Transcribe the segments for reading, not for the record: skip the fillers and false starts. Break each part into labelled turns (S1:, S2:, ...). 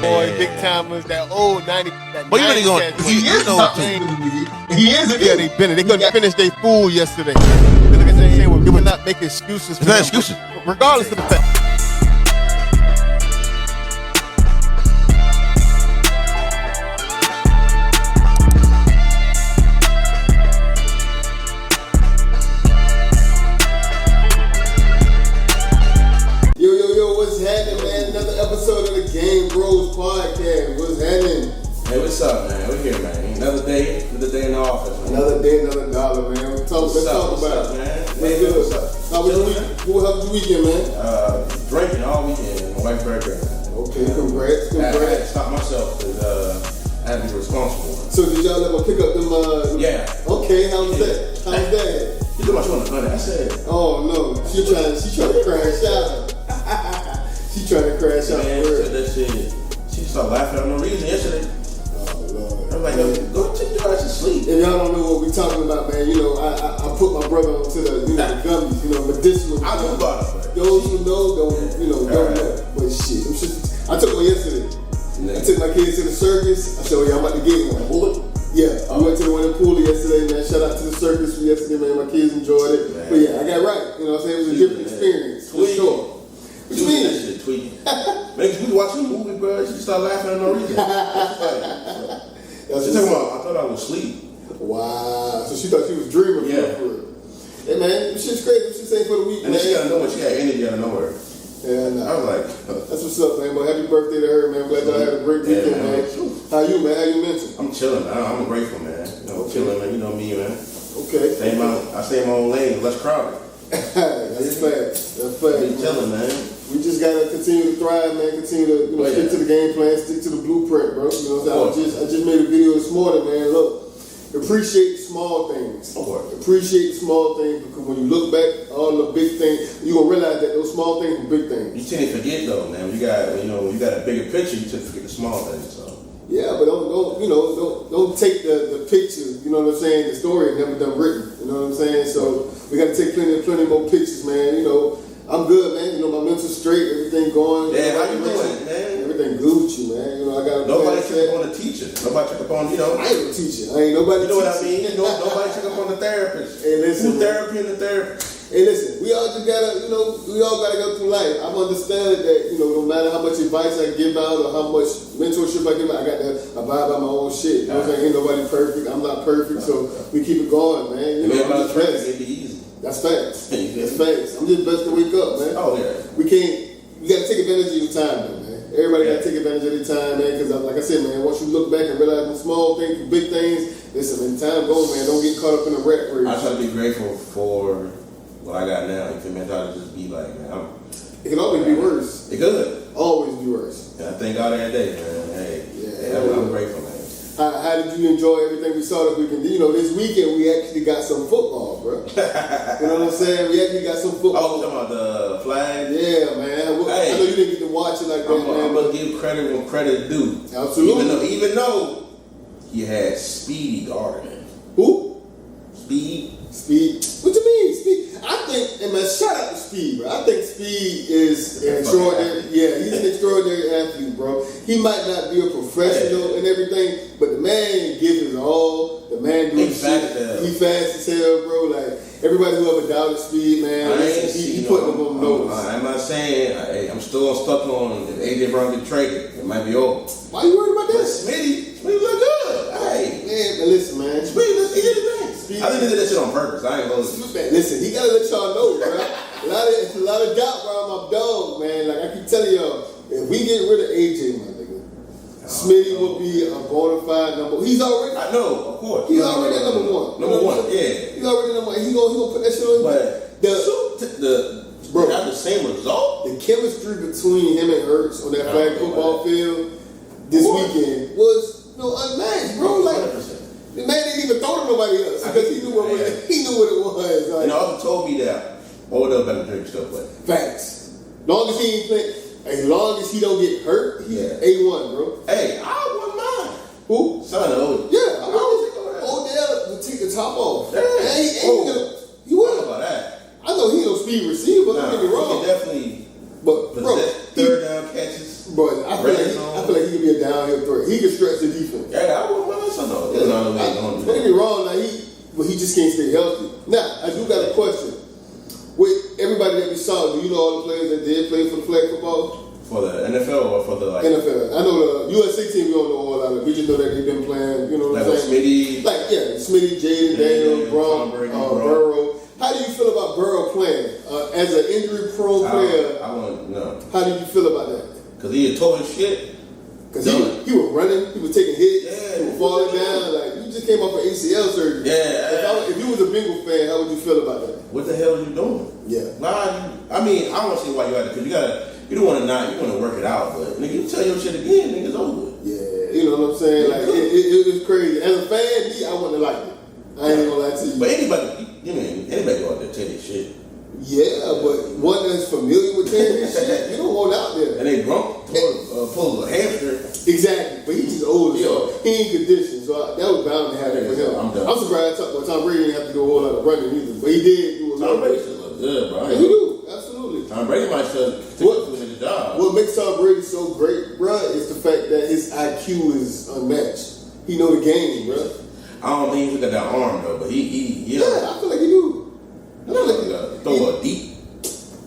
S1: boy, big timers, that old 90.
S2: But you know they going.
S1: He is. Yeah, they been it. They couldn't finish their fool yesterday. Look at they say, well, we will not make excuses.
S2: It's not excuses.
S1: Regardless of the fact.
S3: Yo, what's happening, man? Another episode of the Game Bros Podcast. What's happening?
S4: Hey, what's up, man? We're here, man. Another day in the office, man.
S3: Another day, another dollar, man. Let's talk about it, man. What's good? How was your week? How was your weekend, man?
S4: Drinking all weekend. My wife's birthday.
S3: Okay, congrats.
S4: I had to stop myself because I had to be responsible.
S3: So did y'all ever pick up them?
S4: Yeah.
S3: Okay, how was that? How was that?
S4: You know what you want to I said.
S3: Oh no, she trying to crash out. She trying to crash out.
S4: Man, said that shit. She started laughing for no reason yesterday.
S3: Oh Lord.
S4: I'm like, go take your ass to sleep.
S3: If y'all don't know what we talking about, man, you know, I put my brother onto the the gummies, medicinal.
S4: I know about it.
S3: Those who know don't know. But shit, I took one yesterday. I took my kids to the circus. I said, I'm about to get one.
S4: Bullet?
S3: Yeah, I went to the one in Poole yesterday, man. Shout out to the circus for yesterday, man. My kids enjoyed it. Man. But yeah, I got right. You know what I'm saying? It was a different experience, for sure. What you mean?
S4: That shit tweaking. Man, we watching a movie, bro. She started laughing for no reason. She talking about, I thought I was asleep.
S3: Wow. So she thought she was dreaming.
S4: Yeah.
S3: For real. Hey, man, this shit's crazy. What she saying for the week,
S4: and
S3: man?
S4: then she got to know what she got energy out of nowhere.
S3: Yeah,
S4: I was like,
S3: that's what's up, man. Well, happy birthday to her, man. Glad y'all had a great weekend, man. How you, man? How you mental?
S4: I'm chilling, man. I'm grateful, man. Chilling, man. You know me, man.
S3: Okay.
S4: I stay in my own lane, less crowded.
S3: That's fact.
S4: I'm chilling, man.
S3: We just gotta continue to thrive, man. Continue to stick to the game plan, stick to the blueprint, bro. You know what I'm saying? I just made a video this morning, man. Look, appreciate small things. Appreciate small things because when you look back, all the big things, you gonna realize that those small things were big things.
S4: You tend to forget though, man. When you got a bigger picture, you tend to forget the small things. So.
S3: Yeah, but don't take the picture. You know what I'm saying? The story never done written. You know what I'm saying? So we got to take plenty more pictures, man. You know, I'm good, man. You know, my mental straight, everything going.
S4: Yeah, how you doing, man?
S3: Everything good with you, man. You know, I got.
S4: Nobody check up on the teacher. Nobody check up on
S3: I ain't a teacher. I ain't nobody.
S4: You know what I mean? Nobody check up on the therapist.
S3: Hey, listen.
S4: Therapy and the therapist.
S3: Hey, listen, we all just gotta, we all gotta go through life. I've understood that, no matter how much advice I give out or how much mentorship I give out, I got to abide by my own shit. You know what I'm saying? Ain't nobody perfect. I'm not perfect, so we keep it going, man. You know, I'm just best.
S4: It'd be easy.
S3: That's facts. That's facts. I'm just best to wake up, man.
S4: Oh, yeah.
S3: We gotta take advantage of your time, though, man. Everybody gotta take advantage of their time, man, because like I said, man, once you look back and realize the small things, the big things, listen, man, time goes, man. Don't get caught up in the rat race.
S4: I try to be grateful for what I got now. You feel me? I try to just be like, man,
S3: it can always be worse.
S4: It could.
S3: Always be worse.
S4: And I thank God every day, man. Hey, I'm grateful, man.
S3: How did you enjoy everything we saw this weekend? This weekend we actually got some football, bro. You know what I'm saying? We actually got some football.
S4: Oh, you talking about the flag?
S3: Yeah, man. I know you didn't get to watch it like that, man.
S4: I'm gonna give credit when credit due.
S3: Absolutely.
S4: Even though he had Speedy guarding him.
S3: Who?
S4: Speed.
S3: What you mean, Speed? I think, and man, shout out to Speed, bro. I think Speed is an extraordinary. Yeah, he's an extraordinary athlete, bro. He might not be a professional and everything, but the man gives his all. The man doing shit. He fast as hell, bro. Like everybody who ever doubted Speed, man, he put them on notice.
S4: I'm not saying I'm still stuck on if AJ Brown get traded, it might be over.
S3: Why you worried about that?
S4: Smitty look good. Hey,
S3: man, listen, man.
S4: Smitty look good. I think they did that shit on purpose. I ain't gonna
S3: listen, he gotta let y'all know, bro. a lot of doubt around my dog, man. Like I keep telling y'all, if we get rid of AJ, my nigga, Smitty will be a bona fide number. He's already.
S4: I know, of course.
S3: He's already at number one.
S4: Number one, yeah.
S3: He's already number one. He gonna put that shit on.
S4: But bro, they have the same result.
S3: The chemistry between him and Hurts on that flag football field this weekend was unmatched, bro. 100%. The man didn't even throw to nobody else because he knew what it was. Like,
S4: and also told me that Odell better drink stuff, but
S3: facts. Long as he ain't play, as long as he don't get hurt, he's A1, bro.
S4: Hey, I wouldn't mind.
S3: Who?
S4: Son of Odell.
S3: Yeah, Odell would take the top off.
S4: Yeah.
S3: He would.
S4: How about that?
S3: I know he no speed receiver. Don't get me wrong.
S4: He can definitely.
S3: But bro,
S4: third down catches.
S3: Bro, I feel like he downhill threat. He can stretch the defense.
S4: Yeah, I wouldn't mind something though.
S3: Don't get me wrong, now he just can't stay healthy. Now, I do got a question. With everybody that we saw, do you know all the players that did play for the flag football?
S4: For the NFL or for the like
S3: NFL. I know the USA team, we don't know all of it. We just know that they've been playing, you know what I'm saying?
S4: Smitty.
S3: Like, yeah, Smitty, Jaden, Daniel, Burrow. How do you feel about Burrow playing? As an injury-prone player,
S4: I wouldn't know.
S3: how do you feel about that?
S4: Because he had tore his shit.
S3: Because he was running, he was taking hits,
S4: Yeah,
S3: he was falling down. Like, you just came off an ACL surgery.
S4: Yeah.
S3: If you was a Bengal fan, how would you feel about that?
S4: What the hell are you doing?
S3: Yeah.
S4: Nah, I mean, I don't see why you had to, because you don't want to work it out, but nigga, you tell your shit again, nigga, it's over.
S3: Yeah, you know what I'm saying? Like, it was crazy. As a fan, I wouldn't have liked it. I ain't gonna lie to you.
S4: But anybody go out there tell your shit.
S3: Yeah, but one that's familiar with telling his shit, you don't want out there.
S4: And they drunk, pull a hamstring.
S3: Exactly, but he's just old as hell. He ain't conditioned, so that was bound to happen for him.
S4: I'm
S3: surprised Tom Brady didn't have to do a whole lot of running either, but he did do a lot.
S4: Tom Brady still look good, bro.
S3: Yeah, he do, absolutely.
S4: Tom Brady might still do his job.
S3: What makes Tom Brady so great, bro, is the fact that his IQ is unmatched. He know the game, bro.
S4: I don't think he got that arm though, but he
S3: yeah, I feel like he do. I feel like
S4: throw a deep.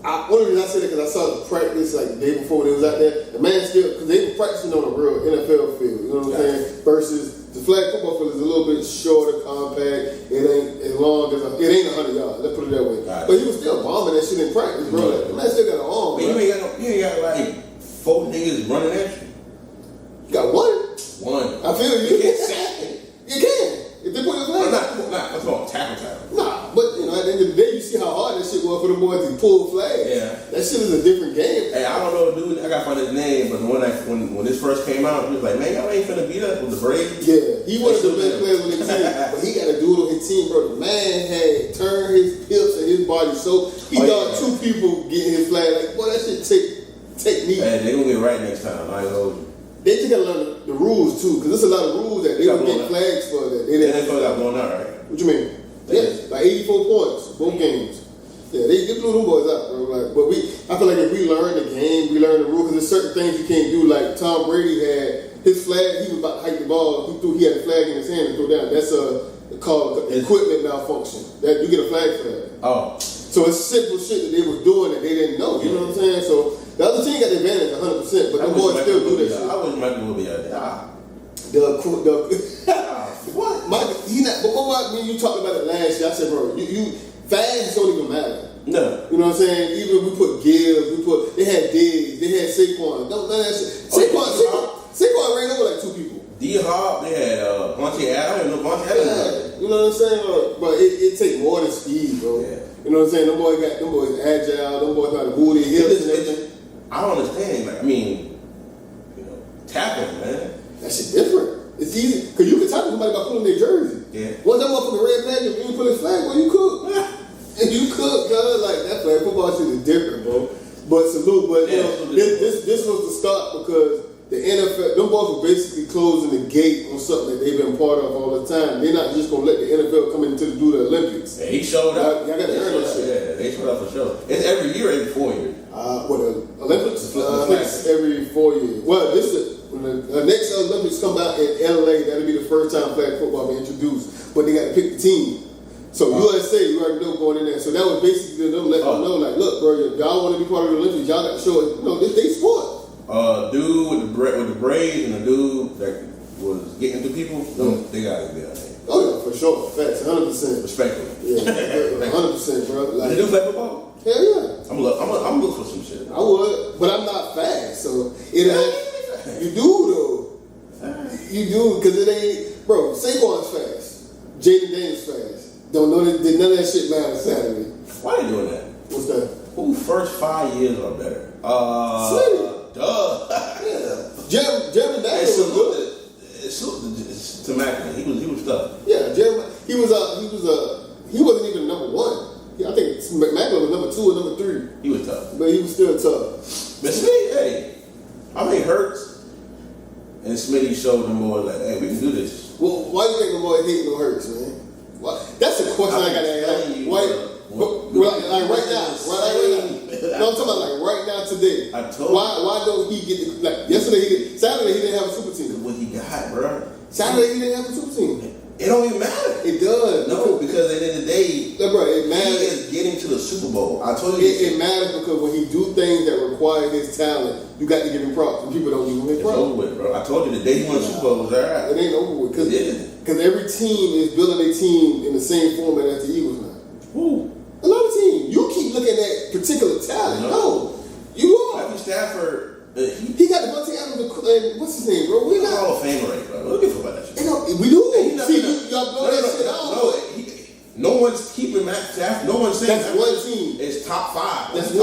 S3: Only reason I said that because I saw the practice like the day before when they was out there. The man still, because they were practicing on a real NFL field, you know what I'm saying? Versus the flag football field is a little bit shorter, compact. It ain't as long as it ain't 100 yards. Let's put it that way. Right. But he was still bombing that shit in practice, bro. Like, the man still got an arm.
S4: But you ain't got like 4 niggas running at you.
S3: You got one.
S4: I
S3: feel you.
S4: You can't sack it.
S3: You can. If they put your flag.
S4: That's about tackle.
S3: Nah, but you know, at the end of the day, you see how hard that shit was for the boys to pull flags.
S4: Yeah.
S3: That shit is a different game.
S4: Hey, I don't know, dude. I gotta find his name, but when this first came out, he was like, man, y'all ain't finna beat us with the Braves.
S3: Yeah, he one of the best players on the team, but he got a dude on his team, bro. The man had turned his hips and his body so he thought 2 people getting his flag. Like, boy, that shit take me.
S4: Hey, they gonna get right next time. I ain't hold you.
S3: They just gotta learn the rules too, because there's a lot of rules that they don't get flags for that. They didn't.
S4: NFL got blown out, right?
S3: What you mean? Yes, like 84 points, both games. Yeah, they blew them boys out, bro. Like, but I feel like if we learn the game, we learn the rules, because there's certain things you can't do. Like Tom Brady had his flag, he was about to hike the ball, he had a flag in his hand and throw down. That's called equipment malfunction. That you get a flag for that.
S4: Oh.
S3: So it's simple shit that they were doing that they didn't know. You know what I'm saying? So the other team got the advantage 100%, but the boys still do that shit.
S4: I wish Michael would be out there.
S3: What? But when you talked about it last year, I said, bro, you fans don't even matter.
S4: No.
S3: You know what I'm saying? Even we put Gibbs, they had Diggs, they had Saquon. None of that shit. Saquon ran over like 2 people.
S4: D-Hop, they had Vontae Adams. I don't even know Vontae Adams.
S3: You know what I'm saying? But it takes more than speed, bro. Yeah. You know what I'm saying? Them boys agile, them boys got the booty, hips and everything.
S4: I don't understand. Like, I mean, tackling, man.
S3: That shit different. It's easy. Because you can tackle somebody by pulling their jersey. Yeah. Once that motherfucking red flag, if you pull his flag, well, you cook. And you cook, cuz. Like, that flag football shit is different, bro. But salute. But, you know, this was the start because the NFL, them boys were basically closing the gate on something that they've been part of all the time. They're not just going to let the NFL come in to do the Olympics.
S4: Yeah, he showed up.
S3: Y'all got to earn that shit.
S4: Yeah, they showed up for sure. It's every year, every 4 years.
S3: The Olympics? I think it's every 4 years. Well, when the next Olympics come out in LA, that'll be the first time flag football be introduced. But they got to pick the team. So USA, you already know going in there. So that was basically them letting them know, like, look, bro, if y'all want to be part of the Olympics, y'all got to show it. This they sport.
S4: Dude with the Braves and the dude that was getting to people, they got to be out there.
S3: Oh yeah, for sure. Facts, 100%.
S4: Respectfully.
S3: Yeah, 100%, bro. Like,
S4: did you play football?
S3: Hell yeah.
S4: I'm looking for some shit.
S3: I would, but I'm not fast, so you do though. You do, because it ain't, bro. Saquon's fast. Jaden Daniels fast. Don't know that none of that shit matters Saturday.
S4: Why are you doing that?
S3: What's that?
S4: Who first 5 years are better? Duh.
S3: Yeah. Jeremy Daniels was good.
S4: It's to Mac, he was tough.
S3: Yeah, Jeremy. He wasn't even number 1. I think McMacken was number 2 or number 3.
S4: He was tough,
S3: but he was still tough.
S4: But Smitty, I mean, Hurts and Smitty showed them boys like, hey, we can do this.
S3: Well, why do you think the boy hating on Hurts, man? Why? That's a question I gotta ask. Why? Like right now. No, I'm talking about like right now today.
S4: I told you.
S3: Why don't he get like yesterday? Saturday he didn't have a super team.
S4: What he got, bro?
S3: Saturday he didn't have a super team.
S4: It don't even matter.
S3: It does.
S4: No, because at the end of the day,
S3: bro, it matters.
S4: he is getting to the Super Bowl. I told you.
S3: It matters because when he do things that require his talent, you got to give him props. And people don't give him his props.
S4: It's over with, bro. I told you the day he won the Super Bowl was alright.
S3: It ain't over with because every team is building a team in the same format as the Eagles now.
S4: Who?
S3: A lot of teams. You keep looking at particular talent. No, you are.
S4: Matthew Stafford.
S3: He got DeVonta Adams and what's his name, bro? We got
S4: Hall of Fame already, bro. Don't give a fuck about that shit.
S3: We do.
S4: See,
S3: y'all blow that shit out.
S4: No one's keeping Matt Stafford. No one's saying
S3: that's one team.
S4: It's top 5.
S3: That's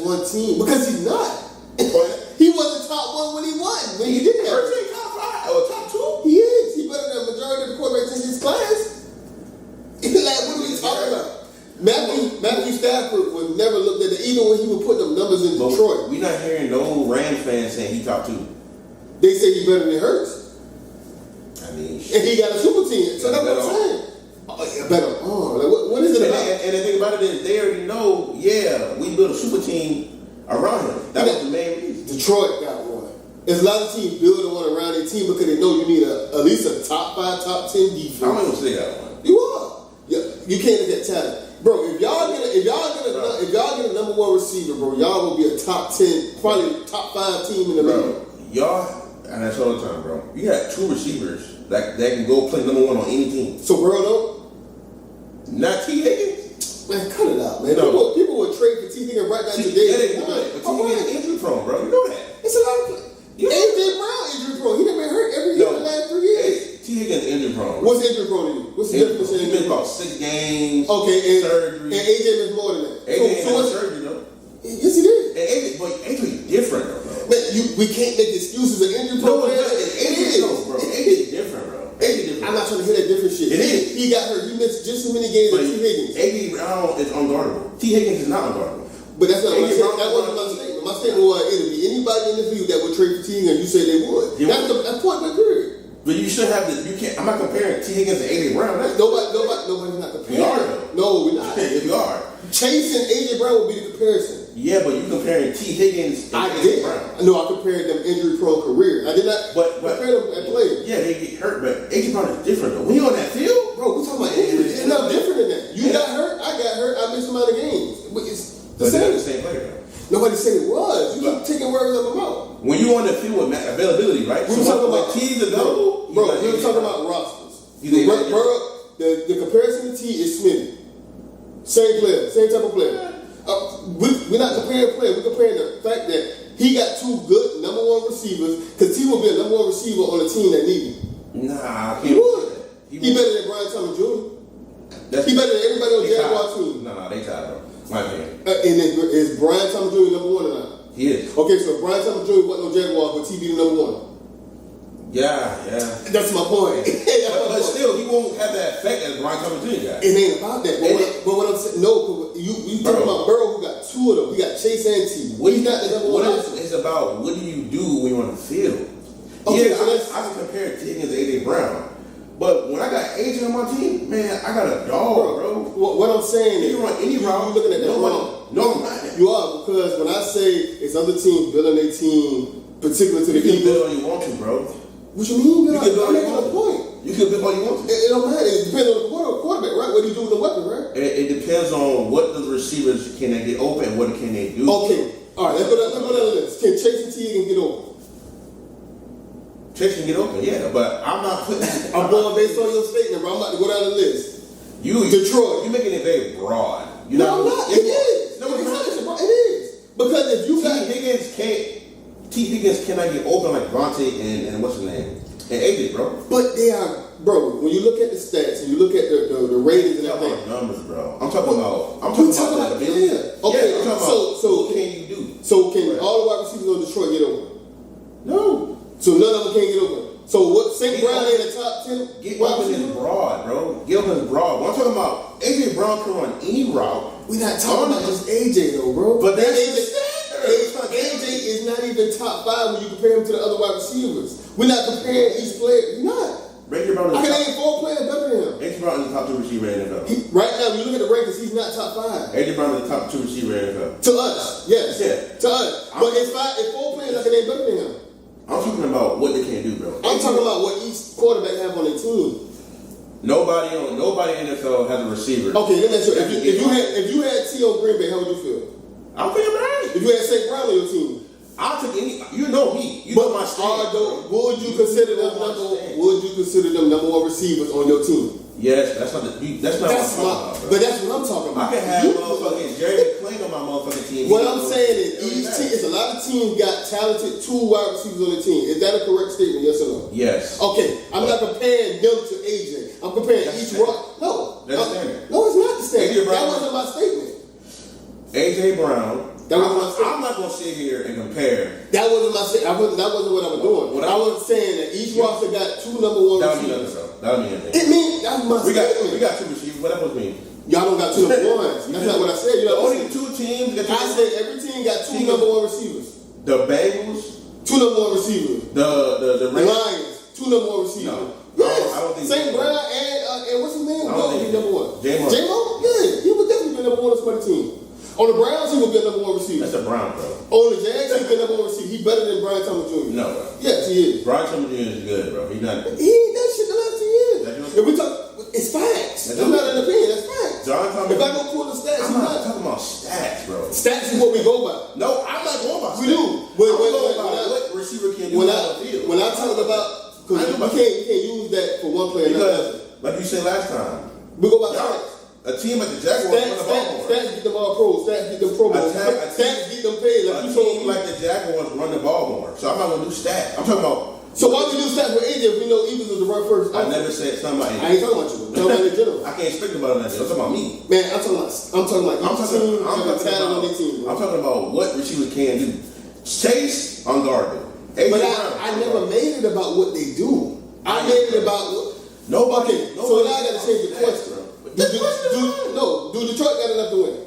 S3: one team because he's not. He wasn't top 1 when he won. When he didn't have
S4: it. Top 5 or top 2.
S3: He is. He better than the majority of the quarterbacks in his class. Like, what are we talking about? Matthew Stafford was never looked at it, even when he would put them numbers in Detroit.
S4: We're not hearing no Rams fans saying he top 2.
S3: They say he's better than Hurts.
S4: I mean,
S3: and he got a super team. So that's what I'm saying. Better. What is it about?
S4: And the thing about it is, they already know. Yeah, we built a super team around him. That was the main reason.
S3: Detroit got one. There's a lot of teams building one around their team because they know you need at least a top 5, top 10 defense.
S4: I'm not gonna say that one.
S3: You are. You can't look at talent. Bro, if y'all get a number 1 receiver, bro, y'all will be a top 10, probably top 5 team in the league.
S4: Y'all, and that's all the time, bro. You got 2 receivers that can go play number 1 on any team.
S3: So, bro, though?
S4: Not T. Higgins.
S3: Man, cut it out, man. No. People would trade for T. Higgins right now today.
S4: Yeah, they would. But T. Higgins is injury prone, bro. You know that.
S3: It's a lot of A.J. Brown injury prone. He done been hurt every year in the last 3 years.
S4: T. Higgins injury prone.
S3: What's injury prone to you? What's the difference in
S4: He missed about 6 games.
S3: Okay,
S4: surgery.
S3: And AJ missed more than that.
S4: AJ had surgery, though.
S3: Yes, he did.
S4: And AJ different, though.
S3: Man, we can't make excuses of injury prone.
S4: No, it is, bro. AJ different, bro.
S3: I'm not trying to hear that different shit.
S4: It is.
S3: He got hurt. He missed just as many games as T. Higgins.
S4: A.D. Brown is unguardable. T. Higgins is not unguardable.
S3: But that's not my statement. That wasn't my statement. My statement was it'll be anybody in the field that would trade for T. Higgins. You said they would. That's point by period.
S4: But you should have the. You can't. I'm not comparing T. Higgins and A.D. Brown.
S3: Nobody's not comparing.
S4: We are though.
S3: No, we're not.
S4: If you are,
S3: Chase and A.J. Brown would be the comparison.
S4: Yeah, but you comparing T. Higgins and A.J. Brown.
S3: No, I compared them injury-prone career. I did not compare them at play.
S4: Yeah, they get hurt, but A.J. Brown is different though. When you on that field,
S3: bro, we're talking about injuries. It's not different than that. You got hurt, I got hurt, I missed a amount of games. It's the
S4: same player though.
S3: Nobody said it was. You keep taking words out of my mouth.
S4: When you on the field with availability, right?
S3: We were talking about
S4: T's available.
S3: Bro, we were talking about rosters. The comparison to T is Smitty. Same player, same type of player. We're not comparing players. We're comparing the fact that he got 2 good number 1 receivers because T will be a number 1 receiver on a team that need him.
S4: Nah,
S3: he would. He better than Brian Thomas Jr. He better than everybody on the Jaguar team.
S4: Nah, they tied though. My opinion.
S3: And is Brian Thomas Jr. number 1 or not?
S4: He is.
S3: Okay, so Brian Thomas Jr. wasn't no Jaguar, but T be the number 1.
S4: Yeah.
S3: That's my point.
S4: but still, he won't have that effect as Brian Thomas Jr. got.
S3: It ain't about that. But what I'm saying, no, you talking about Burrow who got 2 of them. He got Chase and T. He's not the number 1.
S4: It's about what do you do when you're on the field.
S3: Okay,
S4: yeah, I can compare T. Higgins to A.J. Brown. But when I got AJ on my team, man, I got a dog, bro.
S3: What I'm saying is,
S4: you run any route,
S3: you're looking at that wrong.
S4: No, I'm not.
S3: You are, because when I say it's other teams building their team, particular to the
S4: Eagles. You can build all
S3: Eagles.
S4: you want to, bro.
S3: What you mean?
S4: You can build all you want
S3: to. Point.
S4: You can build all you want to.
S3: It don't matter. It depends on the quarterback, right? What do you do with the weapon, right?
S4: It depends on what the receivers can they get open and what can they do.
S3: Okay. All right, let's go down the list. Can Chase and T Higgins get open?
S4: Chase can get open, yeah, but I'm not putting.
S3: I'm going based on your statement, bro. I'm about to go down the list.
S4: Detroit. You're making it very broad.
S3: I'm not. It is. No, it's not. It is. Because if you got
S4: T. Higgins cannot get open like Vontae and what's his name? And AJ, bro.
S3: But they are, bro, when you look at the stats and you look at the ratings and everything.
S4: Numbers, bro. I'm talking about
S3: the player. Okay,
S4: yeah, so what can you do?
S3: So can all the wide receivers on Detroit get open?
S4: No.
S3: So none of them can get open. So what? St. Brown ain't a top 10.
S4: Get open is broad, bro. Get open is broad. What I'm talking about, AJ Brown can run any route.
S3: We're not talking about just AJ though, bro.
S4: But that's
S3: AJ is not even top 5 when you compare him to the other wide receivers. We're not comparing each player. You're not.
S4: A.J. Brown
S3: I can name 4 players better than him.
S4: A.J. Brown is the top 2 receiver in the NFL.
S3: Right now, when you look at the rankings, he's not top 5.
S4: A.J. Brown is the top 2 receiver in the NFL.
S3: To us, yes.
S4: Yeah.
S3: To us. But it's 4 players I can name better than him.
S4: I'm talking about what they can do, bro.
S3: I'm talking about what each quarterback have on their team.
S4: Nobody in the NFL has a receiver.
S3: Okay, let me ask you. If you had T.O. Green Bay, how would you feel?
S4: I'm feeling right.
S3: If you had St. Brown on your team,
S4: I'll take any. You know me. You know my stance.
S3: Would you consider them number 1 receivers on your team?
S4: Yes, that's not what I'm talking about.
S3: But that's what I'm talking about.
S4: I can have motherfucking Jerry McClain on my motherfucking team.
S3: What I'm saying is each team, it's a lot of teams got talented 2 wide receivers on the team. Is that a correct statement? Yes or no?
S4: Yes.
S3: Okay, I'm not comparing them to AJ. I'm comparing each one. No,
S4: that's standard.
S3: No, it's not the standard.
S4: That
S3: wasn't my statement.
S4: AJ Brown. I'm not gonna sit here and compare.
S3: That wasn't my statement. That wasn't what I was doing. I was saying that each roster got 2 number 1 receivers.
S4: That would mean anything.
S3: It means that's my statement.
S4: We got 2 receivers. What that supposed to mean?
S3: Y'all don't got 2 number 1s. That's not what I said.
S4: The only 2 teams.
S3: I said every team got 2 number 1 receivers.
S4: The Bengals.
S3: 2 number 1 receivers.
S4: The
S3: Lions. 2 number 1 receivers.
S4: No.
S3: Yes.
S4: I don't think
S3: St. Brown and what's his name? He's number 1.
S4: J-Mo.
S3: Yeah, he would definitely be number 1 on somebody's team. On the Browns, he would be a number 1 receiver.
S4: That's a Brown, bro.
S3: On the Jags, he would be a number 1 receiver. He's better than Brian Thomas Jr.
S4: No, bro.
S3: Yes, he is.
S4: Brian Thomas Jr. is good, bro. He's not.
S3: He ain't done shit the last 2 years. If we talk, it's facts. That's not an opinion. That's facts. If I go pull the stats,
S4: I'm not talking about stats, bro.
S3: Stats is what we go by.
S4: No, I'm not going by stats.
S3: We do.
S4: What receiver can do on the field?
S3: When I talk about, because you can't use that for one player.
S4: Because, like you said last time,
S3: we go by stats.
S4: A team like the Jaguars run the ball more.
S3: Stats get them all pros. Stats get them pro balls. Stats get them paid.
S4: A team like the Jaguars run the ball more. So I'm not going to do stats. I'm talking about.
S3: So why we do stats with AJ if we know Eagles is the right first?
S4: I never said something about AJ.
S3: I ain't talking about you. I'm talking about in general.
S4: I can't speak about that. I'm talking about me.
S3: Man, I'm talking about I'm talking
S4: about what receivers can do. Chase, unguarded.
S3: But I never made it about what they do. I made it about what.
S4: Nobody.
S3: So now I got to change the question. Do Detroit got enough to win?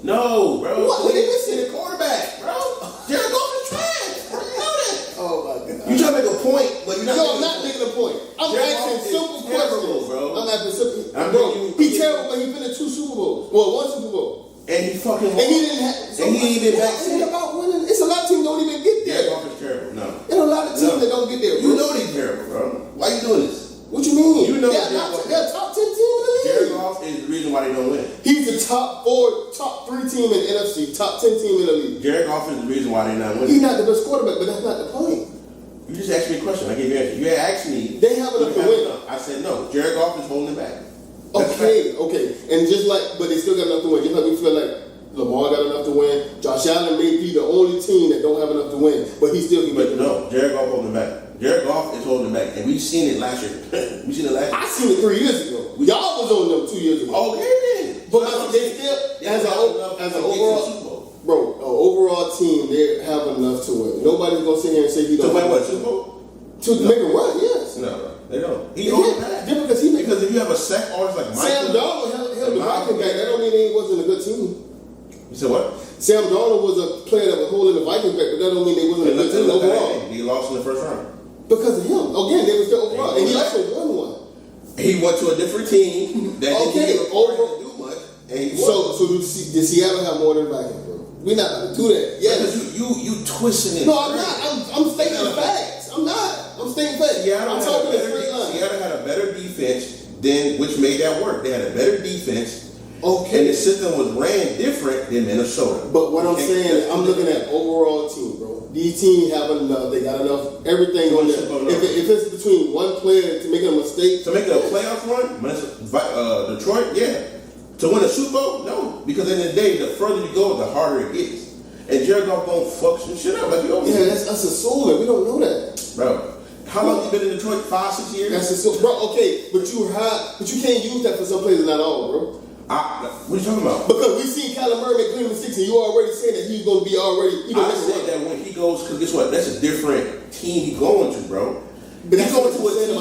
S4: No, bro.
S3: What? They missing
S4: the quarterback, bro. Jared Goff is trash. Bro, you know that.
S3: Oh my God.
S4: You trying to make a point, but you're not.
S3: No, I'm not making a point. I'm asking simple questions,
S4: bro.
S3: I'm asking simple. Bro, he's terrible, but he been in 2 Super Bowls. Well, 1 Super Bowl.
S4: And he fucking.
S3: And he didn't have.
S4: And he ain't been back.
S3: It's about winning. It's a lot of teams don't even get there.
S4: Jared Goff is terrible. No.
S3: There's a lot of teams that don't get there. Bro.
S4: You know they're terrible, bro. Why you doing this?
S3: What you mean?
S4: You know
S3: they're a top 10 team in the league.
S4: Jared Goff is the reason why they don't win.
S3: He's the top 3 team in the NFC, top 10 team in the league.
S4: Jared Goff is the reason why they're not winning.
S3: He's not the best quarterback, but that's not the point.
S4: You just asked me a question. I gave you an answer. You asked me.
S3: They have enough to win.
S4: I said no. Jared Goff is holding it back.
S3: Okay. And just like, but they still got enough to win. Just like we feel like Lamar got enough to win. Josh Allen may be the only team that don't have enough to win, but he still can get the win.
S4: Jared Goff holding back. Jared Goff is holding back, and we've seen it last year.
S3: I seen it 3 years ago. Y'all was on them 2 years ago.
S4: Okay, then.
S3: But they still, as an overall team, they have enough to win. Nobody's gonna sit here and say he don't.
S4: To win what, Super Bowl?
S3: To make a run, yes.
S4: No, they don't. He holding back.
S3: Because
S4: if you have a sack artist like Mike
S3: Sam Darnold held the Vikings back. That don't mean he wasn't a good team.
S4: You said what?
S3: Sam Darnold was a player that was holding the Vikings back, but that don't mean they wasn't a good team overall.
S4: He lost in the first round.
S3: Because of him. Again, they were still overall. And he also won one.
S4: He went to a different team that didn't do much.
S3: So did Seattle have more than Vikings, bro? We're not going to do that.
S4: Yes. You twisting it.
S3: No, I'm not. I'm stating facts. I'm not. I'm stating facts. I'm talking a straight line.
S4: Seattle had a better defense which made that work. They had a better defense.
S3: Okay.
S4: And the system was ran different than Minnesota.
S3: But what I'm saying is, I'm looking at overall team, bro. These teams have enough. They got enough. Everything on there. If it's between one player to make a mistake,
S4: to make a playoff run, Detroit, yeah. To win a Super Bowl, no. Because at the end of the day, the further you go, the harder it gets. And Jared Goff gonna fuck some shit up like you always.
S3: Yeah, that's assuming. We don't know that,
S4: bro. How long you been in Detroit? 5-6 years.
S3: That's assuming, bro. Okay, but you can't use that for some players, not all, bro.
S4: What are you talking about?
S3: Because we seen Kyler Murray make Cleveland 6, and you already saying that he's going to be already.
S4: I said that when he goes, because guess what? That's a different team he's going to, bro.
S3: But he's going to a team.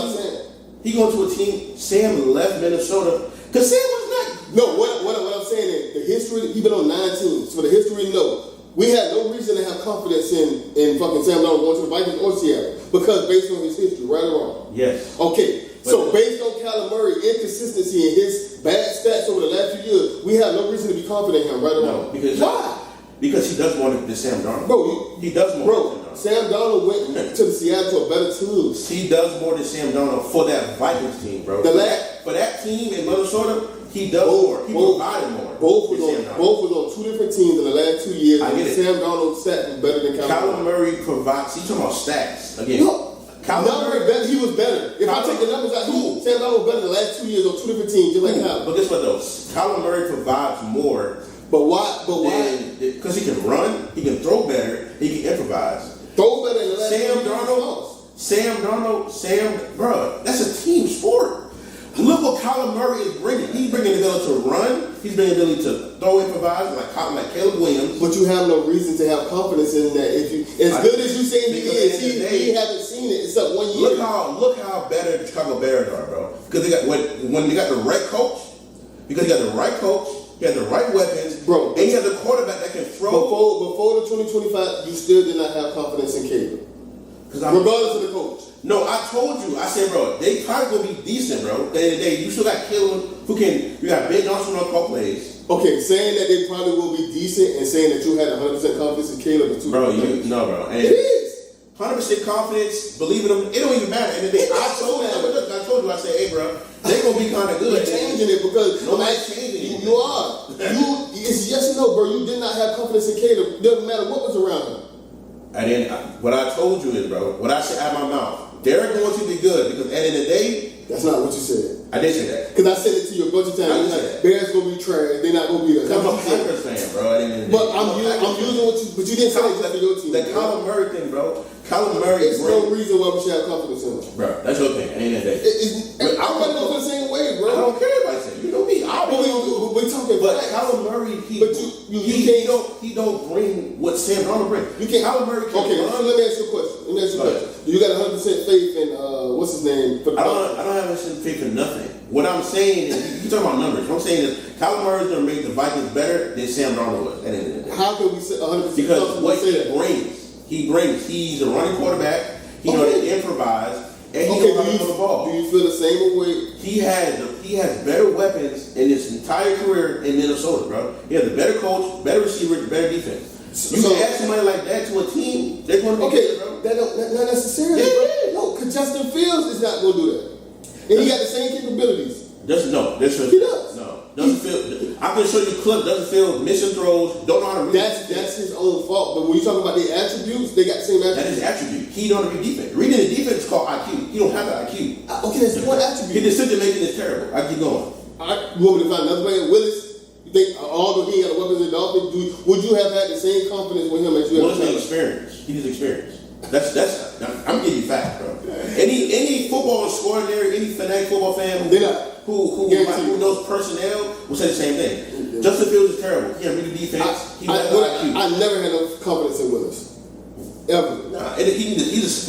S4: He going to a team. Sam left Minnesota because Sam was not.
S3: No, what I'm saying is the history. He been on 9 teams. So the history, no. we had no reason to have confidence in fucking Sam Darnold going to the Vikings or Seattle because based on his history, right or wrong.
S4: Yes.
S3: Okay. So based on Kyler Murray inconsistency and his bad stats over the last few years, we have no reason to be confident in him, right or wrong.
S4: Because
S3: why?
S4: Because he does more than Sam Darnold.
S3: Bro,
S4: he does more.
S3: Bro, Sam Darnold went to the Seattle to a better team.
S4: He does more than Sam Darnold for that Vikings team, bro. For that team in Minnesota, he does more. He provided more.
S3: Both was on two different teams in the last 2 years.
S4: I get it.
S3: Sam Darnold's stats was better than
S4: Kyler Murray provides. He's talking about stats again.
S3: He was better. If I take the numbers out, Sam Darnold was better the last 2 years on two different teams, just like Kyler.
S4: But guess what though? Kyler Murray provides more.
S3: But why?
S4: Because he can run, he can throw better, he can improvise.
S3: Throw better than the last
S4: Sam Darnold, bro, that's a team sport. Look what Kyler Murray is bringing. He's bringing the ability to run. He's bringing the ability to throw, improvise, like Caleb Williams.
S3: But you have no reason to have confidence in that. If you, good as you say he is, he haven't seen it. It's up 1 year.
S4: Look how better the Chicago Bears are, bro. Because they got when they got the right coach. Because he got the right coach. He had the right weapons,
S3: bro,
S4: and he had the quarterback that can throw.
S3: Before the 2025, you still did not have confidence in Caleb, regardless of the coach.
S4: No, I told you. I said, bro, they probably gonna be decent, bro. At the end of the day, you still got Caleb, who can. You got Ben Johnson on call plays.
S3: Okay, saying that they probably will be decent and saying that you had 100% confidence in Caleb is too.
S4: Bro, bro, and
S3: it is
S4: 100% confidence. Believe in them. It don't even matter. And I told you. I said, hey, bro, they gonna be kind of good.
S3: You're changing it because
S4: nobody's changing it.
S3: You are. It's yes or no, bro. You did not have confidence in Caleb. Doesn't matter what was around him.
S4: And then what I told you is, bro, what I said out of my mouth, they're going to be good because at the end of the day,
S3: that's not what you said.
S4: I did say that.
S3: Because I said it to you a bunch of times. Like, Bears gonna be trash. They're not gonna be there.
S4: I'm a Packers fan, bro.
S3: But I'm using what you. But you didn't say that for your team.
S4: The Kyler Murray thing, bro. Kyler Murray.
S3: There's no reason why we should have confidence in him,
S4: bro. That's your thing. At the end of the day,
S3: I'm gonna go for the same way, bro.
S4: I don't care if I say. You know me.
S3: We talking about
S4: Kyler Murray. He don't bring what Sam Darnold brings. You can't. Kyler Murray.
S3: Okay, so let me ask you a question. You got 100% faith in what's his name?
S4: I don't have 100% faith in nothing. What I'm saying is, you talking about numbers. What I'm saying is, Kyler Murray is going to make the Vikings better than Sam Darnold was. At the end of the day.
S3: How can we say 100%?
S4: Because what he brings, he's a running quarterback. He knows to improvise, and he knows how to throw the ball.
S3: Do you feel the same way?
S4: He has better weapons in his entire career in Minnesota, bro. He has a better coach, better receiver, better defense. You can add somebody like that to a team, they're going to be good, bro.
S3: Not necessarily, bro. No, because Justin Fields is not going to do that. And he got the same capabilities. He does.
S4: No. Doesn't feel. I can show you clip. Doesn't feel mission throws. Don't know how to read.
S3: That's his own fault. But when you talk about their attributes, they got the same attributes.
S4: That is attribute. He don't read defense. Reading the defense is called IQ. He don't have the IQ.
S3: Okay, that's one attribute.
S4: His decision making is terrible. I keep going.
S3: You want me to find another player? Willis. You think although he got weapons in Dolphins, would you have had the same confidence with him as you have?
S4: Willis needs experience. He needs experience. That's. I'm giving you facts, bro. Any football extraordinary, any fanatic football fan who knows personnel will say the same thing. Justin Fields is terrible. He can't read the defense.
S3: I never had no confidence in Willis. Ever.
S4: Nah, he's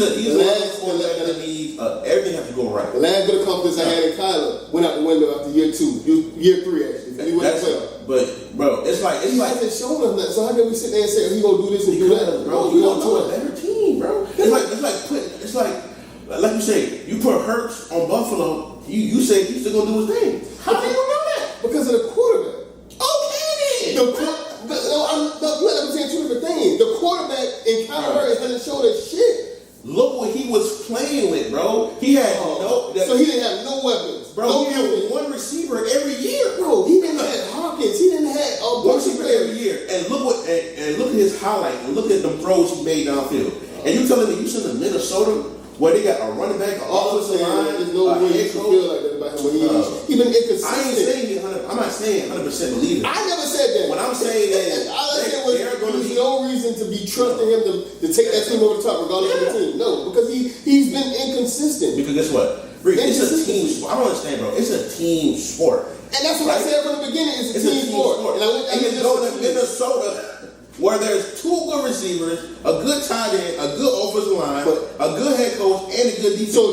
S4: a last quarterback that needs everything has to go right.
S3: The last bit of confidence I had in Kyler went out the window after year 2, year 3 actually. He went to playoff.
S4: But bro, it's like
S3: he hasn't shown us that. So how can we sit there and say he gonna do this and do that,
S4: bro? You don't know a better team, bro. It's like you say, you put Hurts on Buffalo. You say he's still gonna do his thing. How do you know that?
S3: Because of the quarterback.
S4: Okay.
S3: You have to say two different things. The quarterback in Kyler Murray hasn't shown us shit.
S4: Look what he was playing with, bro. He had
S3: so he didn't have no weapons,
S4: bro. He had one receiver every year,
S3: bro. He didn't have Hawkins. He didn't have
S4: one receiver every year. And look at his highlight and look at the throws he made downfield. And you telling me you send to Minnesota where they got a running back, an offensive line,
S3: there's no way you can feel like that about him. He's been inconsistent.
S4: I'm not saying 100% believe it.
S3: I never said that.
S4: What I'm saying is,
S3: there's no reason to be trusting him to take that team over the top, regardless of the team. No, because he's been inconsistent.
S4: Because guess what? It's a team sport. I don't understand, bro. It's a team sport.
S3: And that's what I said from the beginning. It's a team sport.
S4: And you go to Minnesota, where there's 2 good receivers, a good tight end, a good offensive line, a good head coach, and a good defense.
S3: So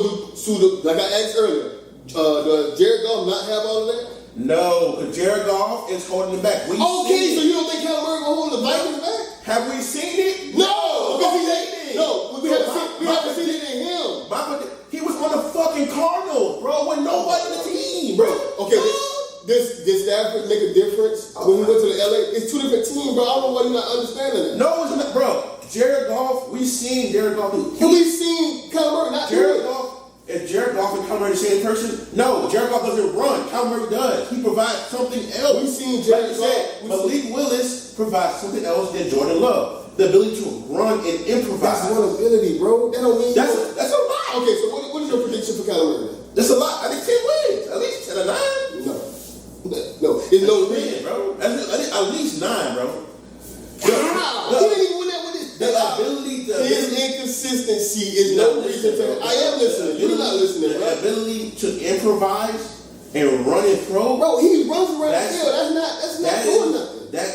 S3: like I asked earlier, does Jared Goff not have all of that?
S4: No, because Jared Goff is holding them back.
S3: So you don't think Kyler Murray will hold the Vikings back?
S4: Have we seen it?
S3: No, because we haven't seen it in him.
S4: He was on the fucking Cardinals, bro, with nobody on the team, bro.
S3: Okay, did Stafford make a difference when he went to the LA? It's two different teams, bro. I don't know why you're not understanding it.
S4: No, it's not, bro. Jared Goff, we've seen Jared Goff do.
S3: We've seen Kyler Murray not
S4: Jared Goff. Is Jared Goff and Kyler Murray the same person? No, Jared Goff doesn't run. Kyler Murray does. He provides something else.
S3: We've seen Jared Goff.
S4: Malik Willis provides something else than Jordan Love. The ability to run and improvise.
S3: That's one ability, bro. That don't mean
S4: that's a lot.
S3: Okay, so what is your prediction for Kyler Murray?
S4: That's a lot. I think 10 wins. At least 10 or 9.
S3: No. It's no reason,
S4: bro. At least 9, bro.
S3: He didn't even win that with his his inconsistency is no reason to. I am listening. You're not listening, bro.
S4: The ability to improvise and run and throw.
S3: Bro, he runs around the field. That's not doing nothing.
S4: That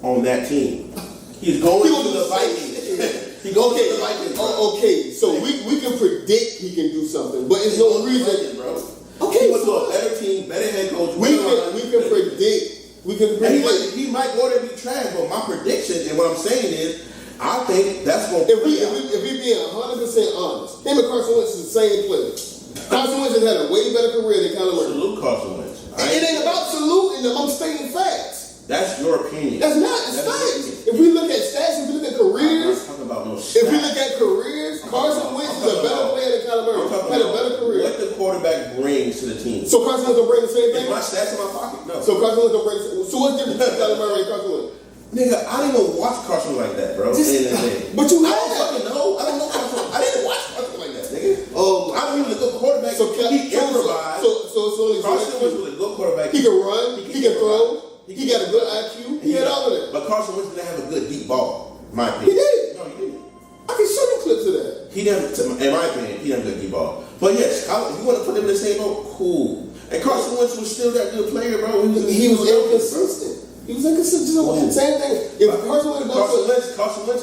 S4: on that team. He's going to the Vikings. He goes to the Vikings.
S3: Okay, so we can predict he can do something, but it's no reason,
S4: bro.
S3: Okay,
S4: he went to a better team, better head coach.
S3: We can predict.
S4: He might go there and be trash, but my prediction and what I'm saying is, I think that's going to be.
S3: If we being 100% honest, him and Carson Wentz is the same player. Carson Wentz has had a way better career than Kyler Murray.
S4: Salute Carson Wentz.
S3: It ain't about saluting them. I'm stating facts.
S4: That's your opinion.
S3: That's not. It's facts. If we look at stats, if we look at careers,
S4: I'm not talking about no stats.
S3: If we look at careers, Carson Wentz is a better player than Kyler Murray. Had a better career.
S4: What the quarterback brings to the team.
S3: So Carson Wentz gonna bring the same thing.
S4: Is my stats in my pocket? No.
S3: So Carson Wentz gonna bring. So what's the difference between Kyler Murray and Carson Wentz?
S4: Nigga, I didn't even watch Carson like that, bro.
S3: But you
S4: I don't fucking know. I don't know Carson. I didn't watch Carson like that, nigga. I don't even a good quarterback.
S3: So
S4: he improvised.
S3: So it's only
S4: Carson Wentz was a good quarterback.
S3: He can run. He can throw. He got a good IQ. He had all of that.
S4: But Carson Wentz didn't have a good deep ball, in my opinion.
S3: He did.
S4: No, he didn't.
S3: I can show you clips of that.
S4: He never, in my opinion, he never good deep ball. But yes, if you want to put him in the same boat, cool. And Carson Wentz was still that good player, bro.
S3: He was inconsistent. He was inconsistent. Same thing. If Carson Wentz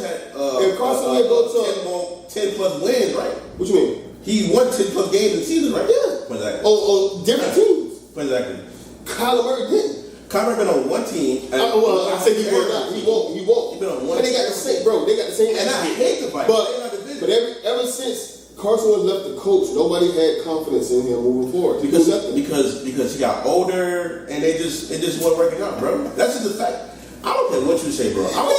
S4: had
S3: if Carson Wentz go to
S4: 10 plus wins, right?
S3: What you mean?
S4: He won 10 plus games in the season, right?
S3: Yeah.
S4: Exactly.
S3: On different teams.
S4: Exactly.
S3: Kyler Murray didn't.
S4: Kyler been on one team.
S3: I said he won't. He won't.
S4: He been on one.
S3: And they got the same, bro. They got the same.
S4: And I hate the Vikings.
S3: But ever since Carson Wentz left the coach, nobody had confidence in him moving forward.
S4: Because he got older and it just wasn't working out, bro. That's just the fact. I don't care what you say, bro. I'm gonna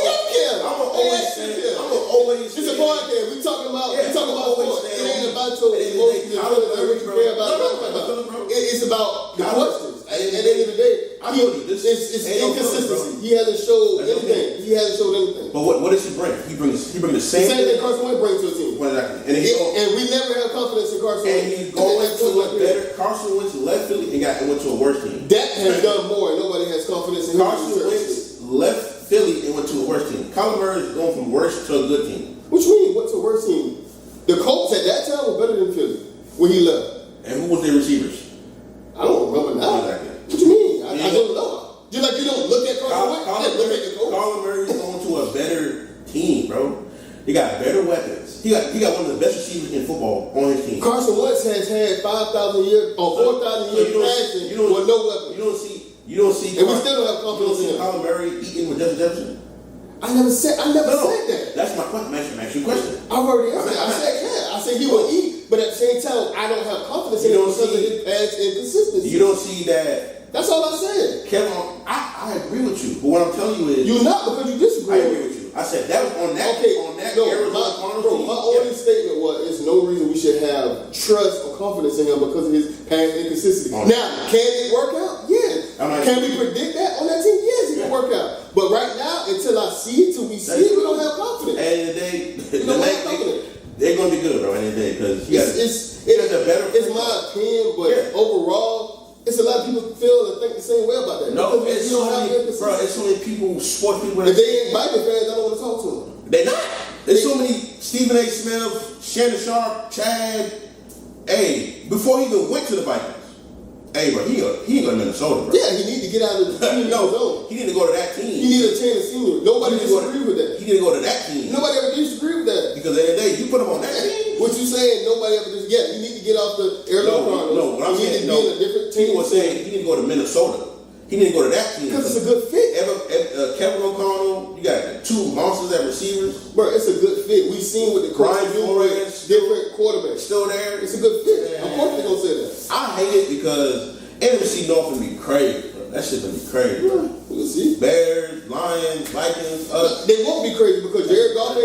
S4: always say.
S3: It's a podcast. We talking about sports. It ain't about your emotions. It's about the questions. At the end of the day, it's inconsistency. He hasn't showed anything.
S4: But what does he bring? He brings the same
S3: thing Carson Wentz brings to the team.
S4: Exactly.
S3: And we never have confidence in Carson Wentz.
S4: And he's going to a better. Carson Wentz left Philly and went to a worse team.
S3: That has done more, and nobody has confidence in him.
S4: Carson Wentz left Philly and went to a worse team. Kyler Murray is going from worse to a good team.
S3: What you mean? What's a worse team? The Colts at that time were better than Philly when he left.
S4: And who was their receivers?
S3: I don't remember now.
S4: Exactly.
S3: What you mean? I don't know. Just like you don't look at Carson Wentz. Look at the Colts.
S4: Kyler Murray is going to a better team, bro. He got better weapons. He got one of the best receivers in football on his team.
S3: Carson Wentz has had 5,000 years or 4,000 years passing with no weapons.
S4: You don't see.
S3: And we still don't have confidence in him.
S4: Kyler Murray eating with Justin Jefferson.
S3: I never said that.
S4: That's my question. Ask you a question.
S3: I've already answered. I said yeah. I said he will eat, but at the same time, I don't have confidence in him because of his past inconsistency.
S4: You don't see that.
S3: That's all I said.
S4: Kevin, I agree with you, but what I'm telling you is
S3: you're not because you disagree.
S4: I agree with you. I said that was on that.
S3: My only statement was it's no reason we should have trust or confidence in him because of his past inconsistency. Now, can it work out? Yes. Can we predict that on that team? Yes, it can work out. But right now, until I see it, till we see it, we don't have confidence.
S4: At the end of the day, they're going to be good, bro. At the end of the day, because it's my opinion, but overall. It's a lot of people feel and think the same way about that. No, it's so many people, sports people.
S3: If they ain't Bible fans, I don't want to talk to them.
S4: They're not. There's so many Stephen A. Smith, Shannon Sharp, Chad. Hey, before he even went to the Vikings. Hey, bro, he ain't going to Minnesota, bro.
S3: Yeah, he need to get out of the team.
S4: He need to go to that team.
S3: He need a change of scenery. Nobody disagree with that.
S4: He need to go to that team.
S3: Nobody ever disagree with that.
S4: Because at the end of the day, you put him on that team.
S3: What you saying? Nobody ever disagree. Yeah, you need to get off the airline.
S4: No, what I'm saying,
S3: you need to be in a different team.
S4: People were saying he need to go to Minnesota. He need to go to that team.
S3: Because it's a good fit.
S4: Kevin O'Connell, you got two monsters at receivers.
S3: Bro, it's a good fit. We've seen what the Brian Flores, different quarterbacks.
S4: Still there.
S3: It's a good fit. Of course they're going to say that.
S4: I hate it because NFC North can be crazy, bro. That shit gonna be crazy, bro.
S3: We'll see.
S4: Bears, Lions, Vikings.
S3: They won't be crazy because Jared Goff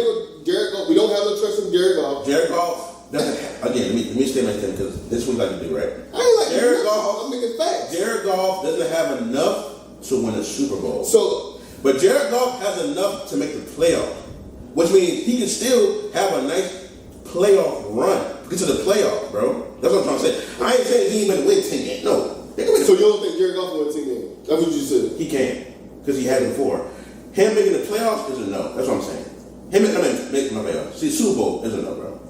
S3: we don't have no trust in Jared Goff.
S4: Jared Goff doesn't have, again, let me stay my thing because this is what we like to do, right?
S3: I ain't like
S4: Jared Goff.
S3: I'm making facts.
S4: Jared Goff doesn't have enough to win a Super Bowl. But Jared Goff has enough to make the playoff, which means he can still have a nice playoff run. Get to the playoff, bro. That's what I'm trying to say. I ain't saying he ain't gonna win 10 games. No.
S3: So you don't think Jared Goff will win 10 games? That's what you said.
S4: He can, because he had it before. Him making the playoffs is a no. That's what I'm saying. Him making the playoffs. See, Super Bowl is a no, bro.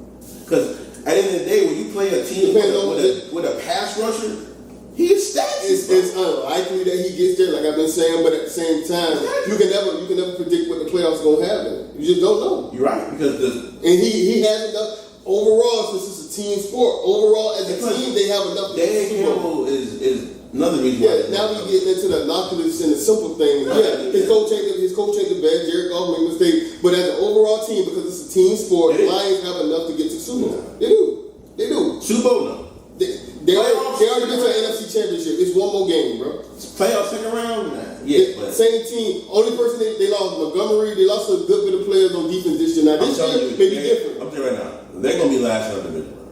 S4: Because at the end of the day, when you play a team with a pass rusher, he is stats.
S3: It's unlikely that he gets there, like I've been saying, but at the same time, you can never predict what the playoffs gonna happen. You just don't know.
S4: You're right, because
S3: he has enough overall, since it's a team sport. Overall, as a team, they have enough.
S4: Dan Campbell is another reason why.
S3: Now we getting into the innocuous and the simple things. His coach ain't the best. Jared Goff made mistakes, but as an overall team, because it's a team sport, the Lions have enough to get to Super Bowl. They do.
S4: Super Bowl, no.
S3: They already been to an NFC Championship. It's one more game, bro.
S4: Playoff second round? Nah. Yeah, but
S3: same team. Only person they lost Montgomery. They lost a good bit of players on defense this year. Now this year may be different.
S4: I'm telling you right now, they're gonna be last in the division, bro.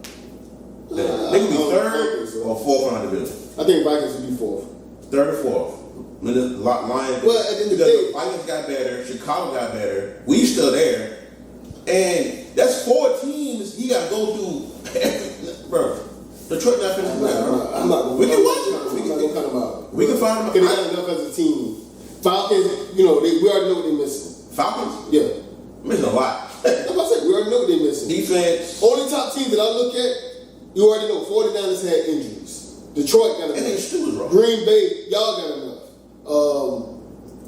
S4: They're gonna be third or fourth on the division.
S3: I think Vikings will be fourth.
S4: Third or fourth. Lions.
S3: Well, at the end of the day,
S4: the Vikings got better. Chicago got better. We still there, and that's 4 teams he got to go through, bro. Detroit not finished well, bro.
S3: I'm not gonna.
S4: We can watch it.
S3: We can cut them out.
S4: We can find them.
S3: Because they got enough as a team. Falcons, we already know what they're missing.
S4: Falcons?
S3: Yeah.
S4: Missing a lot.
S3: That's what I said. We already know what they're missing.
S4: Defense.
S3: Only top teams that I look at, you already know. 49ers had injuries. Detroit got enough. Green Bay, y'all got enough.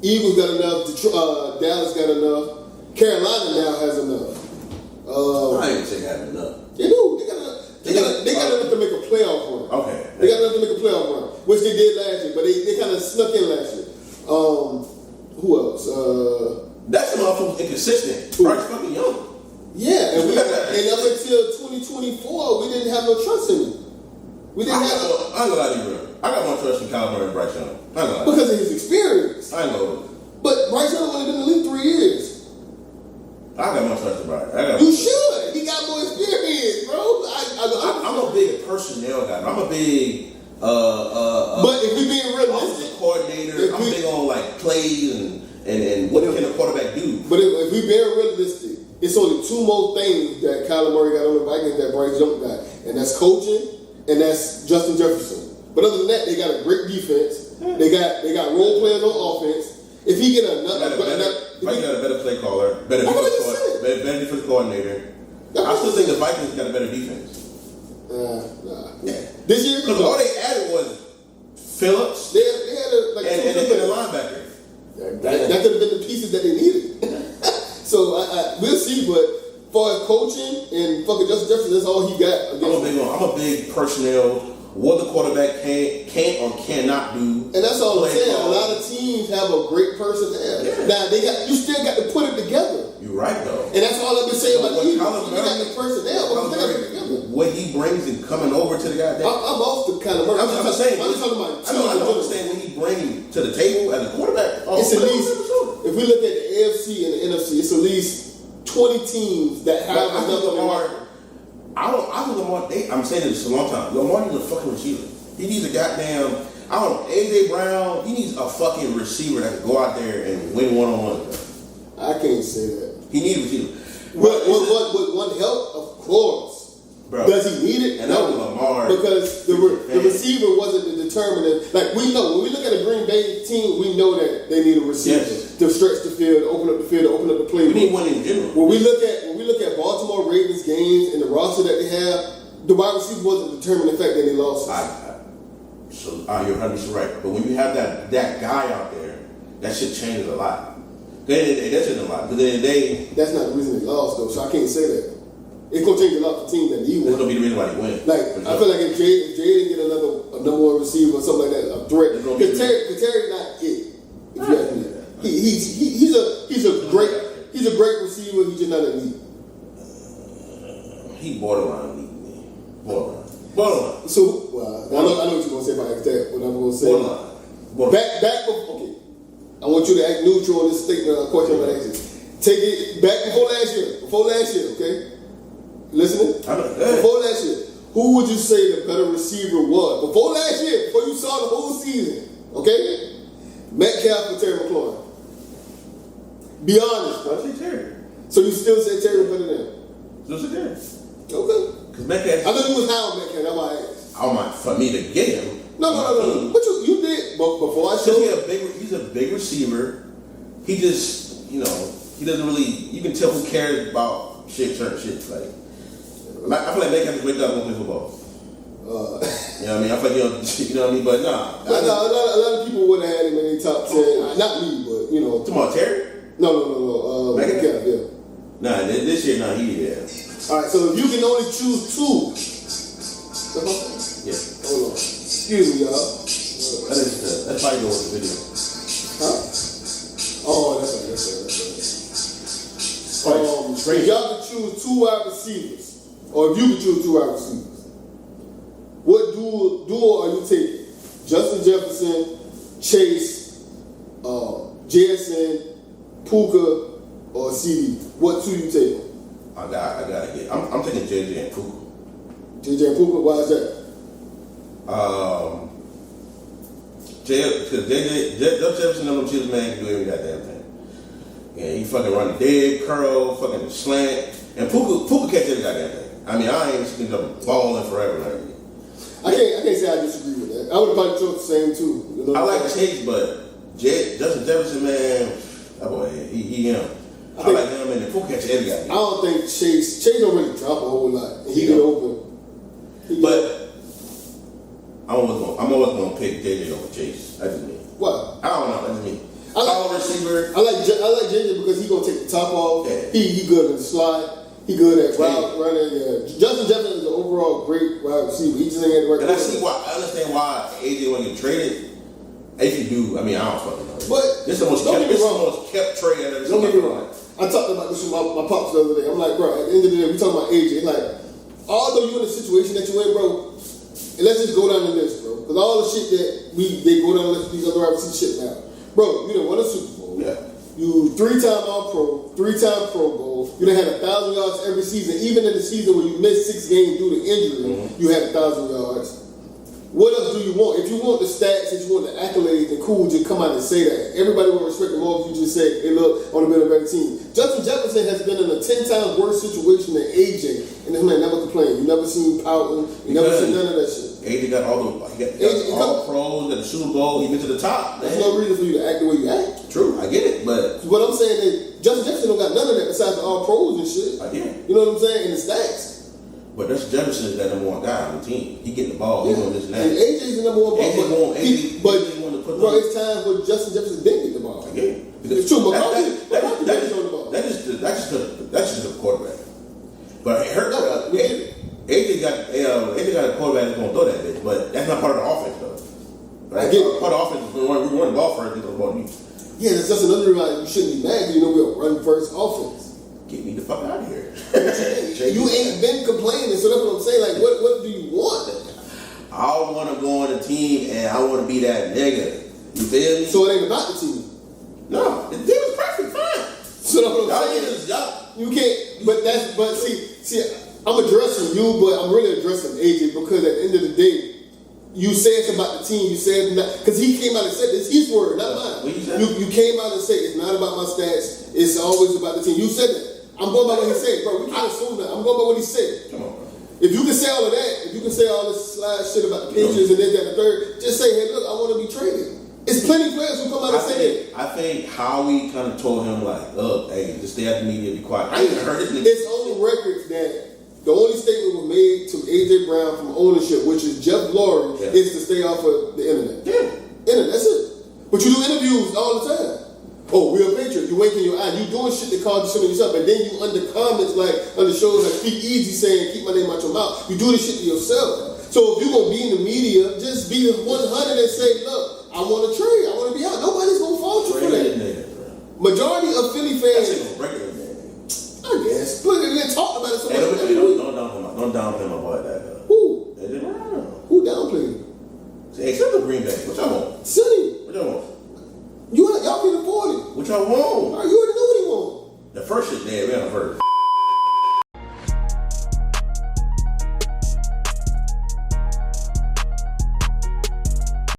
S3: Eagles got enough. Dallas got enough. Carolina now has enough.
S4: I ain't say have enough.
S3: They do. They got enough to make a playoff run.
S4: Okay.
S3: They got enough to make a playoff run, which they did last year, but they kind of snuck in last year. Who else?
S4: That's the motherfucker inconsistent. Bryce fucking young.
S3: Yeah, and up until 2024, we didn't have no trust in him. We didn't have.
S4: I ain't gonna lie to you, bro. I got more trust in Kyler Murray and Bryce Young. I ain't gonna lie.
S3: Because of his experience.
S4: I ain't gonna.
S3: But Bryce Young only been in the league 3 years.
S4: I got more trust in Bryce.
S3: You should. He got more experience, bro.
S4: I'm a big personnel guy. I'm a big.
S3: But if we being realistic,
S4: coordinator. I'm big on like plays and what can a quarterback do.
S3: But if we being realistic, it's only 2 more things that Kyler Murray got on the Vikings that Bryce Young got, and that's coaching and that's Justin Jefferson. But other than that, they got a great defense. They got role players on offense. If he get
S4: Vikings got a better play caller, better defensive coordinator. I still think the Vikings got a better defense.
S3: This year,
S4: because all they added was Phillips.
S3: They had
S4: a linebacker.
S3: That could have been the pieces that they needed. So we'll see, but as far as coaching and fucking Justin Jefferson, that's all he got.
S4: I'm a big personnel. What the quarterback can or cannot do.
S3: And that's all I'm saying. A lot of teams have a great personnel. Yeah. Now you still got to put it together.
S4: You're right though.
S3: And that's all I've been saying about Eagles. You got the personnel, but you got to put it together.
S4: What he brings and coming over to the goddamn.
S3: I'm off the kind of Murray. I'm just talking about.
S4: I don't understand what he brings to the table as a quarterback.
S3: It's at least, if we look at the AFC and the NFC, it's at least 20 teams that have enough Lamar. I'm saying this a long time. Lamar needs a fucking receiver. He needs a goddamn, AJ Brown, he needs a fucking receiver that can go out there and win one-on-one. I can't say that.
S4: He needs a receiver.
S3: Would one help? Of course. Bro. Does he need it?
S4: And no. Lamar.
S3: Because the receiver wasn't the determinant. Like, we know, when we look at a Green Bay team, we know that they need a receiver to stretch the field, open up the field, open up the play.
S4: We need one in general.
S3: When we look at Baltimore Ravens games and the roster that they have, the wide receiver wasn't the determining factor that they lost.
S4: You're 100% right. But when you have that guy out there, that shit changes a lot. That changes a lot. But then
S3: that's not the reason they lost, though, so I can't say that. It's gonna change a lot for teams that need
S4: It's
S3: one.
S4: gonna be the reason why they win.
S3: Like I feel like if Jay didn't get a number one receiver or something like that, a threat. Because Terry's not it. If you ask me, he's a great receiver. He's just not elite.
S4: He borderline elite, man. Borderline.
S3: So I know what you're gonna say about that. What I'm gonna say.
S4: Borderline.
S3: Back. Okay. I want you to act neutral on this statement. Question about action. Take it back before last year. Okay. Listening? Before last year, who would you say the better receiver was? Before last year, before you saw the whole season, okay? Metcalf or Terry McLaurin? Be honest.
S4: I say Terry.
S3: So you still say Terry was better than him?
S4: Still say Terry.
S3: Okay.
S4: Because Metcalf.
S3: I know you was high on Metcalf, that's why I asked.
S4: I might for me to get him.
S3: No. But you did before I showed you.
S4: He's a big receiver. He just, he doesn't really, you can tell who cares about certain shit. Like, I feel like Metcalf just wake up and play football. You know what I mean? I feel like, you know what I mean? But nah.
S3: A lot of people would have had him in the top 10. Not me, but,
S4: Come on, Terry?
S3: No. Metcalf, yeah.
S4: Nah, this year, he yeah.
S3: All right, so if you can only choose two.
S4: Yeah.
S3: Hold on. Excuse me, y'all.
S4: That's probably going with the video.
S3: Huh? Oh, that's right. If y'all could choose two wide receivers, or if you could choose two wide receivers, what duo are you taking? Justin Jefferson, Chase, JSN, Puka, or CD? What two you taking?
S4: I gotta get. I'm taking JJ and Puka.
S3: JJ and Puka. Why is that?
S4: Because Jefferson and them chills, man, can do every goddamn thing. Yeah, he fucking run the dead curl, fucking slant, and Puka catch every goddamn thing. I mean, I ain't seen them balling forever.
S3: I can't say I disagree with that. I would have probably thought the same too.
S4: I like Chase, but Justin Jefferson, man, that boy, he him. I like him, and Puka catch every goddamn thing.
S3: I don't think Chase don't really drop a whole lot. He get open.
S4: But I'm always gonna pick JJ over Chase. That's just me.
S3: What?
S4: I don't know. That's just me.
S3: I like JJ because he gonna take the top off. Yeah. He good at the slide. He good at route running. Yeah. Justin Jefferson is an overall great wide receiver. He just ain't at the right.
S4: And I understand why AJ want to get traded. If you do, I mean, I don't fucking know.
S3: But
S4: this is the most kept trade I've ever seen.
S3: Don't get me wrong. I talked about this with my pops the other day. I'm like, bro, at the end of the day, we talking about AJ. Like, although you in the situation that you in, bro, and let's just go down the list, bro. Because all the shit that they go down the list, these other wide receivers shit now. Bro, you done won a Super Bowl.
S4: Yeah.
S3: You 3-time All-Pro, 3-time Pro Bowl. You done had 1,000 yards every season. Even in the season where you missed 6 games due to injury, you had 1,000 yards. What else do you want? If you want the stats, if you want the accolades, then cool, just come out and say that. Everybody will respect the more if you just say, hey, look, I want to build a better team. Justin Jefferson has been in a 10 times worse situation than AJ, and this man never complained. You never seen pouting. You never seen none of that shit.
S4: AJ got all the pros, got the Super Bowl, he went to the top.
S3: There's no reason for you to act the way you act.
S4: True, I get it, but
S3: what I'm saying is Justin Jefferson don't got none of that besides the all pros and shit.
S4: I get it.
S3: You know what I'm saying? And the stats.
S4: But Justin Jefferson is that number one guy on the team. He getting the ball, he doing this and that.
S3: And AJ's the number one ball. But it's time for Justin Jefferson didn't get the ball.
S4: I get it.
S3: It's true, but that's
S4: just a quarterback. But AJ got a quarterback that's gonna throw that bitch, but that's not part of the offense though. Right? Part of the offense is we run the ball first, throw the ball to you.
S3: Yeah, that's just another reason you shouldn't be mad. We're a run first offense.
S4: Get me the fuck out of here.
S3: You ain't been complaining, so that's what I'm saying. Like, what do you want?
S4: I want to go on a team and I want to be that nigga. You feel me?
S3: So it ain't about the team.
S4: No, the team is perfect, fine.
S3: So that's what I'm saying. You can't. But see, I'm addressing you, but I'm really addressing AJ because at the end of the day, you say it's about the team. You say it's not because he came out and said this. His word, not mine. You came out and said it's not about my stats. It's always about the team. You said that. I'm going by what he said, bro. We can't assume that. I'm going by what he said.
S4: Come on, bro.
S3: If you can say all of that, if you can say all this slide shit about the Patriots and this, that, and the third, just say, hey, look, I want to be traded. It's plenty of players who come out and say that.
S4: I think Howie kind of told him, like, hey, just stay out the media, be quiet. I ain't heard this nigga.
S3: It's on the record that the only statement was made to A.J. Brown from ownership, which is Jeff Lurie, is to stay off of the internet. Yeah. Internet, that's it. But you do interviews all the time. Oh, we're a Patriot. You wink in your your eye. You doing shit that cause you so many yourself, but then you under comments like under shows like Keep Easy saying keep my name out your mouth. You do this shit to yourself. So if you gonna be in the media, just be 100 and say, look, I want to trade. I want to be out. Nobody's gonna fault you for that. Majority of Philly fans. I guess. But they talked about it so much.
S4: Don't down him my boy.